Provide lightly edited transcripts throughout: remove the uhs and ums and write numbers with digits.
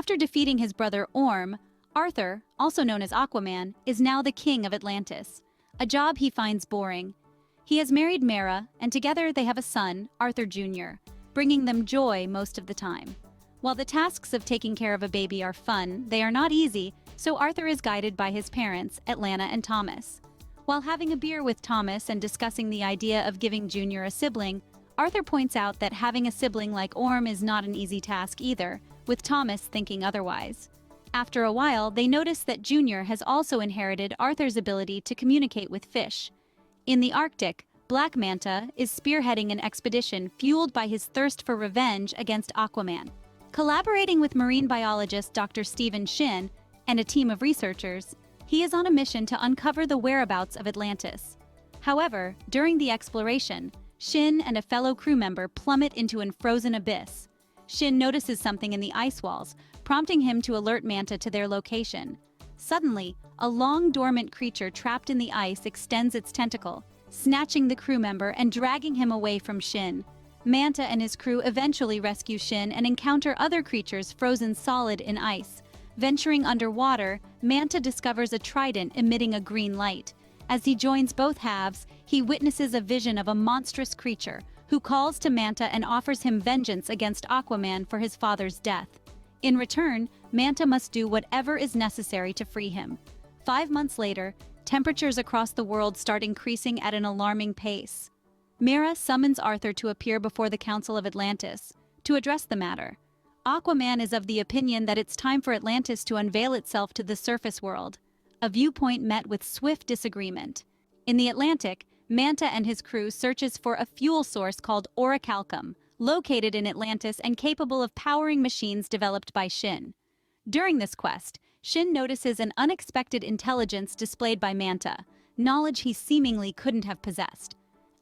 After defeating his brother Orm, Arthur, also known as Aquaman, is now the king of Atlantis, a job he finds boring. He has married Mera, and together they have a son, Arthur Jr., bringing them joy most of the time. While the tasks of taking care of a baby are fun, they are not easy, so Arthur is guided by his parents, Atlanta and Thomas. While having a beer with Thomas and discussing the idea of giving Junior a sibling, Arthur points out that having a sibling like Orm is not an easy task either, with Thomas thinking otherwise. After a while, they notice that Junior has also inherited Arthur's ability to communicate with fish. In the Arctic, Black Manta is spearheading an expedition fueled by his thirst for revenge against Aquaman. Collaborating with marine biologist Dr. Stephen Shin and a team of researchers, he is on a mission to uncover the whereabouts of Atlantis. However, during the exploration, Shin and a fellow crew member plummet into an frozen abyss. Shin notices something in the ice walls, prompting him to alert Manta to their location. Suddenly, a long dormant creature trapped in the ice extends its tentacle, snatching the crew member and dragging him away from Shin. Manta and his crew eventually rescue Shin and encounter other creatures frozen solid in ice. Venturing underwater, Manta discovers a trident emitting a green light. As he joins both halves, he witnesses a vision of a monstrous creature who calls to Manta and offers him vengeance against Aquaman for his father's death. In return, Manta must do whatever is necessary to free him. 5 months later, temperatures across the world start increasing at an alarming pace. Mera summons Arthur to appear before the Council of Atlantis to address the matter. Aquaman is of the opinion that it's time for Atlantis to unveil itself to the surface world, a viewpoint met with swift disagreement. In the Atlantic, Manta and his crew searches for a fuel source called orichalcum, located in Atlantis and capable of powering machines developed by Shin. During this quest, Shin notices an unexpected intelligence displayed by Manta, knowledge he seemingly couldn't have possessed.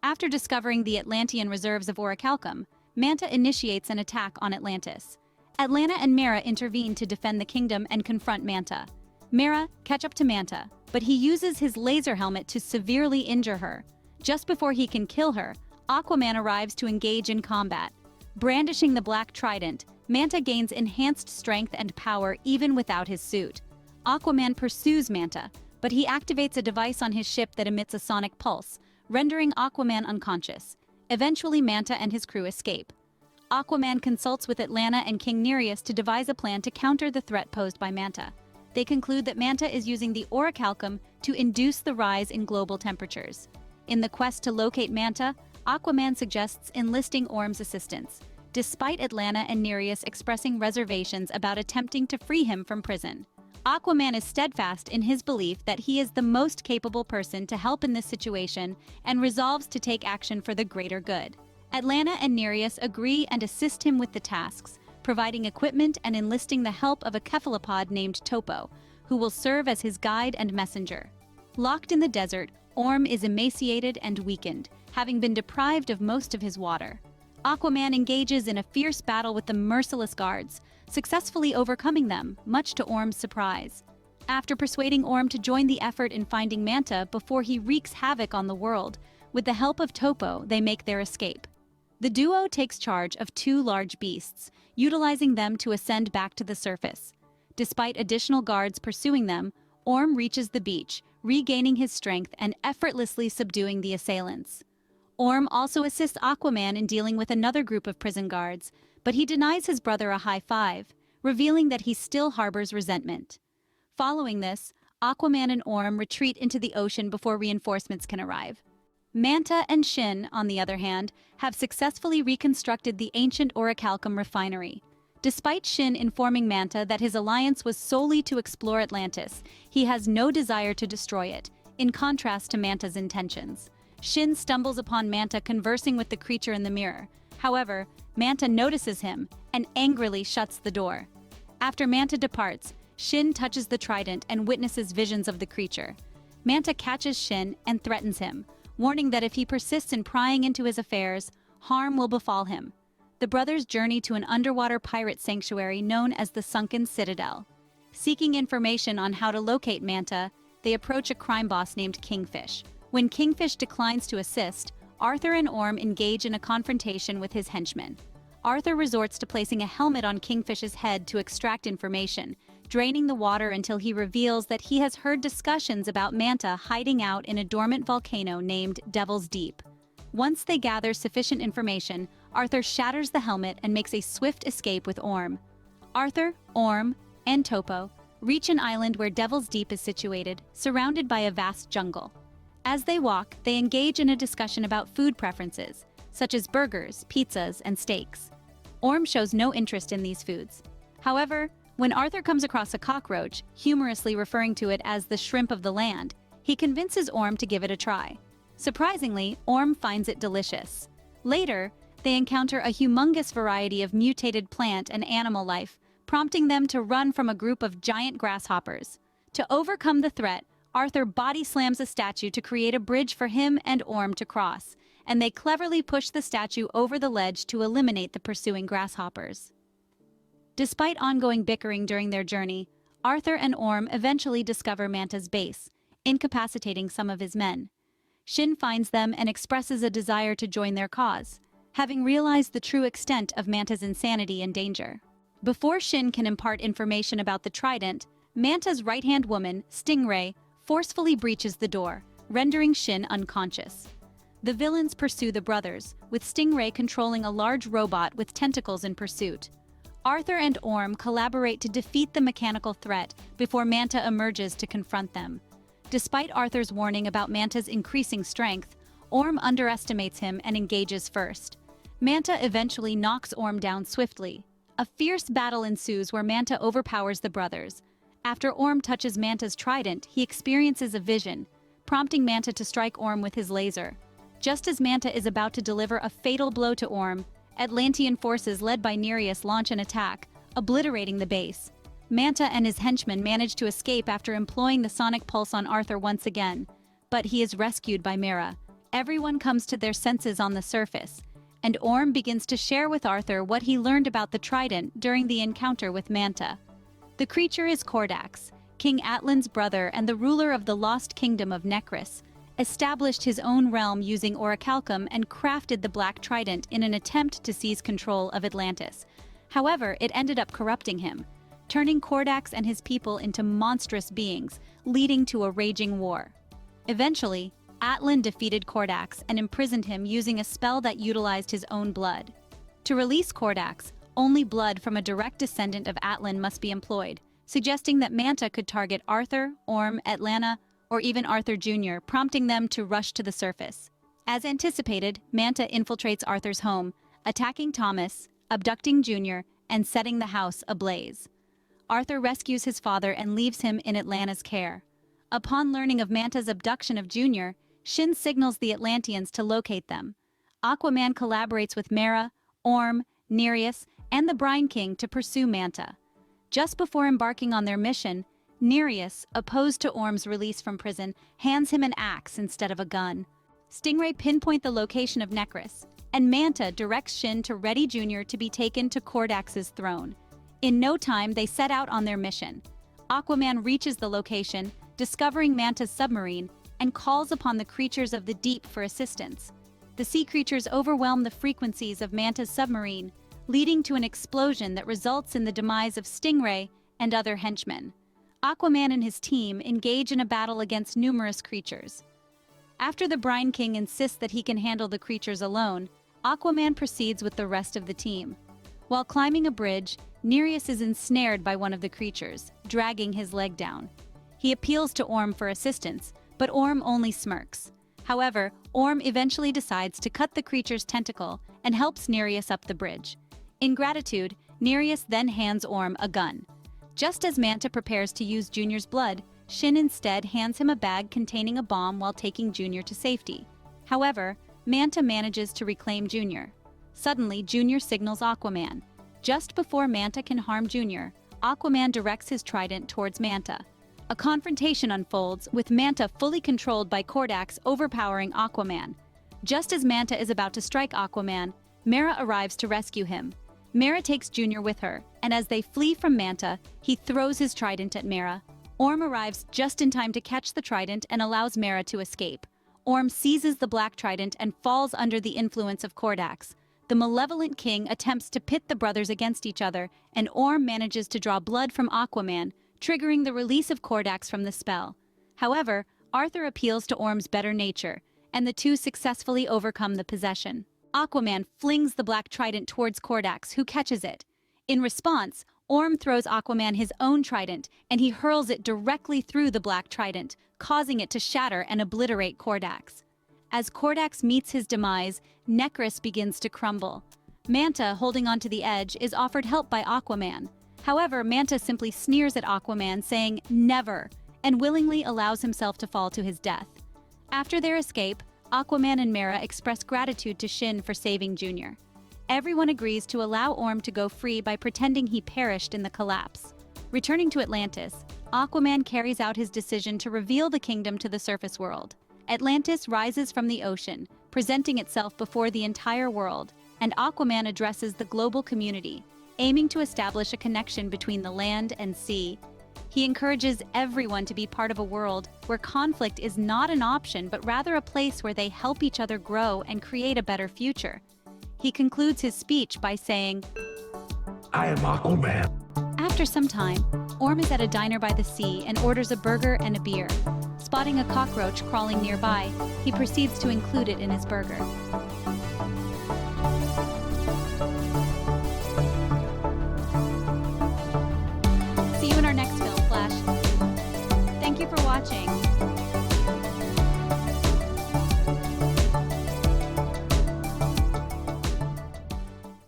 After discovering the Atlantean reserves of orichalcum, Manta initiates an attack on Atlantis. Atlanta and Mera intervene to defend the kingdom and confront Manta. Mera catch up to Manta, but he uses his laser helmet to severely injure her. Just before he can kill her, Aquaman arrives to engage in combat. Brandishing the black trident, Manta gains enhanced strength and power even without his suit. Aquaman pursues Manta, but he activates a device on his ship that emits a sonic pulse, rendering Aquaman unconscious. Eventually, Manta and his crew escape. Aquaman consults with Atlanta and King Nereus to devise a plan to counter the threat posed by Manta. They conclude that Manta is using the orichalcum to induce the rise in global temperatures. In the quest to locate Manta, Aquaman suggests enlisting Orm's assistance, despite Atlanta and Nereus expressing reservations about attempting to free him from prison. Aquaman is steadfast in his belief that he is the most capable person to help in this situation and resolves to take action for the greater good. Atlanta and Nereus agree and assist him with the tasks, providing equipment and enlisting the help of a cephalopod named Topo, who will serve as his guide and messenger. Locked in the desert, Orm is emaciated and weakened, having been deprived of most of his water. Aquaman engages in a fierce battle with the merciless guards, successfully overcoming them, much to Orm's surprise. After persuading Orm to join the effort in finding Manta before he wreaks havoc on the world, with the help of Topo, they make their escape. The duo takes charge of 2 large beasts, utilizing them to ascend back to the surface. Despite additional guards pursuing them, Orm reaches the beach, regaining his strength and effortlessly subduing the assailants. Orm also assists Aquaman in dealing with another group of prison guards, but he denies his brother a high five, revealing that he still harbors resentment. Following this, Aquaman and Orm retreat into the ocean before reinforcements can arrive. Manta and Shin, on the other hand, have successfully reconstructed the ancient orichalcum refinery. Despite Shin informing Manta that his alliance was solely to explore Atlantis, he has no desire to destroy it, in contrast to Manta's intentions. Shin stumbles upon Manta conversing with the creature in the mirror. However, Manta notices him and angrily shuts the door. After Manta departs, Shin touches the trident and witnesses visions of the creature. Manta catches Shin and threatens him, warning that if he persists in prying into his affairs, harm will befall him. The brothers journey to an underwater pirate sanctuary known as the Sunken Citadel. Seeking information on how to locate Manta, they approach a crime boss named Kingfish. When Kingfish declines to assist, Arthur and Orm engage in a confrontation with his henchmen. Arthur resorts to placing a helmet on Kingfish's head to extract information, draining the water until he reveals that he has heard discussions about Manta hiding out in a dormant volcano named Devil's Deep. Once they gather sufficient information, Arthur shatters the helmet and makes a swift escape with Orm. Arthur, Orm, and Topo reach an island where Devil's Deep is situated, surrounded by a vast jungle. As they walk, they engage in a discussion about food preferences, such as burgers, pizzas, and steaks. Orm shows no interest in these foods. However, when Arthur comes across a cockroach, humorously referring to it as the shrimp of the land, he convinces Orm to give it a try. Surprisingly, Orm finds it delicious. Later, they encounter a humongous variety of mutated plant and animal life, prompting them to run from a group of giant grasshoppers. To overcome the threat, Arthur body slams a statue to create a bridge for him and Orm to cross, and they cleverly push the statue over the ledge to eliminate the pursuing grasshoppers. Despite ongoing bickering during their journey, Arthur and Orm eventually discover Manta's base, incapacitating some of his men. Shin finds them and expresses a desire to join their cause, having realized the true extent of Manta's insanity and danger. Before Shin can impart information about the trident, Manta's right-hand woman, Stingray, forcefully breaches the door, rendering Shin unconscious. The villains pursue the brothers, with Stingray controlling a large robot with tentacles in pursuit. Arthur and Orm collaborate to defeat the mechanical threat before Manta emerges to confront them. Despite Arthur's warning about Manta's increasing strength, Orm underestimates him and engages first. Manta eventually knocks Orm down swiftly. A fierce battle ensues where Manta overpowers the brothers. After Orm touches Manta's trident, he experiences a vision, prompting Manta to strike Orm with his laser. Just as Manta is about to deliver a fatal blow to Orm, Atlantean forces led by Nereus launch an attack, obliterating the base. Manta and his henchmen manage to escape after employing the sonic pulse on Arthur once again, but he is rescued by Mera. Everyone comes to their senses on the surface, and Orm begins to share with Arthur what he learned about the trident during the encounter with Manta. The creature is Kordax, King Atlan's brother and the ruler of the lost kingdom of Necris, established his own realm using orichalcum and crafted the Black Trident in an attempt to seize control of Atlantis. However, it ended up corrupting him, turning Kordax and his people into monstrous beings, leading to a raging war. Eventually, Atlan defeated Kordax and imprisoned him using a spell that utilized his own blood. To release Kordax, only blood from a direct descendant of Atlan must be employed, suggesting that Manta could target Arthur, Orm, Atlanta, or even Arthur Jr., prompting them to rush to the surface. As anticipated, Manta infiltrates Arthur's home, attacking Thomas, abducting Jr., and setting the house ablaze. Arthur rescues his father and leaves him in Atlanta's care. Upon learning of Manta's abduction of Jr., Shin signals the Atlanteans to locate them. Aquaman collaborates with Mera, Orm, Nereus, and the Brine King to pursue Manta. Just before embarking on their mission, Nereus, opposed to Orm's release from prison, hands him an axe instead of a gun. Stingray pinpoint the location of Necris, and Manta directs Shin to ready Jr. to be taken to Kordax's throne. In no time, they set out on their mission. Aquaman reaches the location, discovering Manta's submarine, and calls upon the creatures of the deep for assistance. The sea creatures overwhelm the frequencies of Manta's submarine, leading to an explosion that results in the demise of Stingray and other henchmen. Aquaman and his team engage in a battle against numerous creatures. After the Brine King insists that he can handle the creatures alone, Aquaman proceeds with the rest of the team. While climbing a bridge, Nereus is ensnared by one of the creatures, dragging his leg down. He appeals to Orm for assistance, but Orm only smirks. However, Orm eventually decides to cut the creature's tentacle and helps Nereus up the bridge. In gratitude, Nereus then hands Orm a gun. Just as Manta prepares to use Junior's blood, Shin instead hands him a bag containing a bomb while taking Junior to safety. However, Manta manages to reclaim Junior. Suddenly, Junior signals Aquaman. Just before Manta can harm Junior, Aquaman directs his trident towards Manta. A confrontation unfolds, with Manta fully controlled by Kordax overpowering Aquaman. Just as Manta is about to strike Aquaman, Mera arrives to rescue him. Mera takes Junior with her, and as they flee from Manta, he throws his trident at Mera. Orm arrives just in time to catch the trident and allows Mera to escape. Orm seizes the Black Trident and falls under the influence of Kordax. the malevolent king attempts to pit the brothers against each other, and Orm manages to draw blood from Aquaman, triggering the release of Kordax from the spell. However, Arthur appeals to Orm's better nature, and the two successfully overcome the possession. Aquaman flings the black trident towards Kordax, who catches it. In response, Orm throws Aquaman his own trident, and he hurls it directly through the black trident, causing it to shatter and obliterate Kordax. As Kordax meets his demise, Necrus begins to crumble. Manta, holding onto the edge, is offered help by Aquaman. However, Manta simply sneers at Aquaman, saying, "Never," and willingly allows himself to fall to his death. After their escape, Aquaman and Mera express gratitude to Shin for saving Junior. Everyone agrees to allow Orm to go free by pretending he perished in the collapse. Returning to Atlantis, Aquaman carries out his decision to reveal the kingdom to the surface world. Atlantis rises from the ocean, presenting itself before the entire world, and Aquaman addresses the global community, aiming to establish a connection between the land and sea. He encourages everyone to be part of a world where conflict is not an option, but rather a place where they help each other grow and create a better future. He concludes his speech by saying, "I am Aquaman." After some time, Orm is at a diner by the sea and orders a burger and a beer. Spotting a cockroach crawling nearby, he proceeds to include it in his burger. See you in our next Film Flash. Thank you for watching.